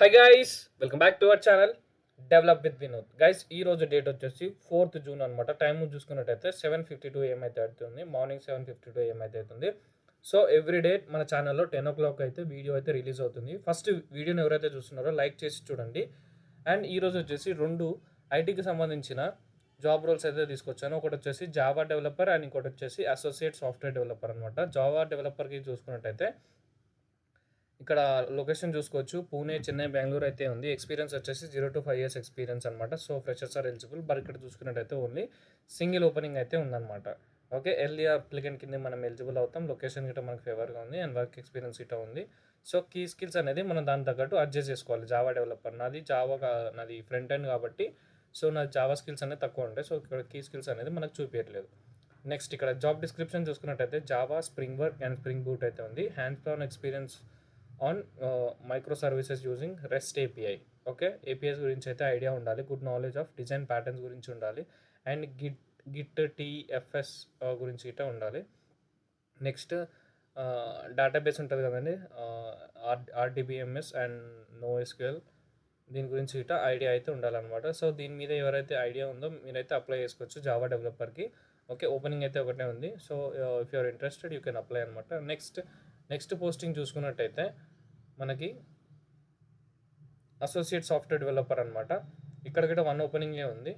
Hi guys, welcome back to our channel develop with Vinod. Guys ఈ రోజు date వచ్చేసి 4th June అనమాట. Time చూసుకున్నట్టయితే 7:52 AM అయితే అవుతుంది. మార్నింగ్ 7:52 AM అయితే అవుతుంది. సో ఎవ్రీ డే మన ఛానల్లో 10 o'clock అయితే వీడియో అయితే రిలీజ్ అవుతుంది. ఫస్ట్ వీడియోని ఎవరైతే చూస్తున్నారో లైక్ చేసి చూడండి. అండ్ ఈరోజు వచ్చేసి రెండు ఐటీకి సంబంధించిన జాబ్ రోల్స్ అయితే తీసుకొచ్చాను. ఒకటి వచ్చేసి జావా డెవలపర్ అండ్ ఇంకోటి వచ్చేసి అసోసియేట్ సాఫ్ట్వేర్ డెవలపర్ అనమాట. జావా డెవలపర్కి చూసుకున్నట్టయితే ఇక్కడ లొకేషన్ చూసుకోవచ్చు. పూణే, చెన్నై, బెంగళూరు అయితే ఉంది. ఎక్స్పీరియన్స్ వచ్చేసి 0 to 5 years ఎక్స్పీరియన్స్ అనమాట. So freshers are eligible. But ఇక్కడ చూసుకున్నట్టయితే ఓన్లీ సింగిల్ ఓపెనింగ్ అయితే ఉందన్నమాట. ఓకే, ఎర్లీ అప్లికెంట్ కింద మనం ఎలిజిబుల్ అవుతాం. లొకేషన్ గిట్ట మనకు ఫేవర్గా ఉంది అండ్ వర్క్ ఎక్స్పీరియన్స్ గిట్ట ఉంది. సో కీ స్కిల్స్ అనేది మనం దాని తగ్గట్టు అడ్జస్ట్ చేసుకోవాలి. జావా డెవలపర్ నాది ఫ్రంట్ ఎండ్ కాబట్టి సో నాది జావా స్కిల్స్ అనేది తక్కువ ఉంటాయి. సో ఇక్కడ కీ స్కిల్స్ అనేది మనకు చూపించట్లేదు. నెక్స్ట్ ఇక్కడ జాబ్ డిస్క్రిప్షన్ చూసుకున్నట్టయితే Java, spring work and spring boot అయితే ఉంది. Hands on experience on micro services using rest API. Okay, APIs గురించి అయితే ఐడియా ఉండాలి. Good knowledge of design patterns గురించి ఉండాలి. అండ్ గిట్ టీఎఫ్ఎస్ గురించి గిట్ట ఉండాలి. నెక్స్ట్ డేటాబేస్ ఉంటుంది కదండి, ఆర్డిబిఎంఎస్ అండ్ నోఎస్క్యూఎల్, దీని గురించి గిట్ట ఐడియా అయితే ఉండాలన్నమాట. సో దీని మీద ఎవరైతే ఐడియా ఉందో మీరైతే అప్లై చేసుకోవచ్చు జావా డెవలపర్కి. ఓకే, ఓపెనింగ్ అయితే ఒకటే ఉంది. So if you're interested you can apply అనమాట. నెక్స్ట్ పోస్టింగ్ చూసుకున్నట్టయితే మనకి అసోసియేట్ సాఫ్ట్వేర్ డెవలపర్ అనమాట. ఇక్కడ కూడా 1 ఓపెనింగే ఉంది.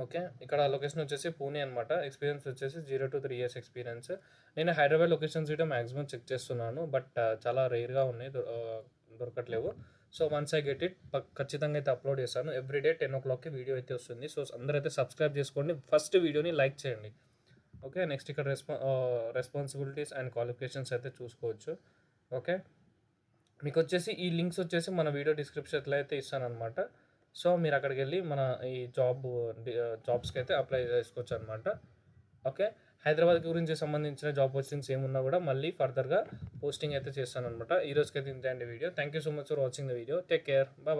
ఓకే, ఇక్కడ లొకేషన్ వచ్చేసి పూణే అనమాట. ఎక్స్పీరియన్స్ వచ్చేసి 0 to 3 years ఎక్స్పీరియన్స్. నేను హైదరాబాద్ లొకేషన్స్ కూడా మ్యాక్సిమం చెక్ చేస్తున్నాను. బట్ చాలా రేర్గా ఉన్నాయి, దొరకట్లేవు. So once I get it ఖచ్చితంగా అయితే అప్లోడ్ చేస్తాను. ఎవ్రీడే 10 o'clockకి వీడియో అయితే వస్తుంది. సో అందరైతే సబ్స్క్రైబ్ చేసుకోండి. ఫస్ట్ వీడియోని లైక్ చేయండి. ఓకే, నెక్స్ట్ ఇక్కడ రెస్పాన్సిబిలిటీస్ అండ్ క్వాలిఫికేషన్స్ అయితే చూసుకోవచ్చు. ఓకే, మీకు వచ్చేసి ఈ లింక్స్ వచ్చేసి మన వీడియో డిస్క్రిప్షన్లో అయితే ఇస్తానమాట. సో మీరు అక్కడికి వెళ్ళి మన ఈ జాబ్స్కి అయితే అప్లై చేసుకోవచ్చు అనమాట. ఓకే, హైదరాబాద్ గురించి సంబంధించిన జాబ్ పోస్టింగ్స్ ఏమున్నా కూడా మళ్ళీ ఫర్దర్గా పోస్టింగ్ అయితే చేస్తాను అనమాట. ఈ రోజుకైతే ఇంతే అండి video. Thank you so much for watching the video. Take care, bye.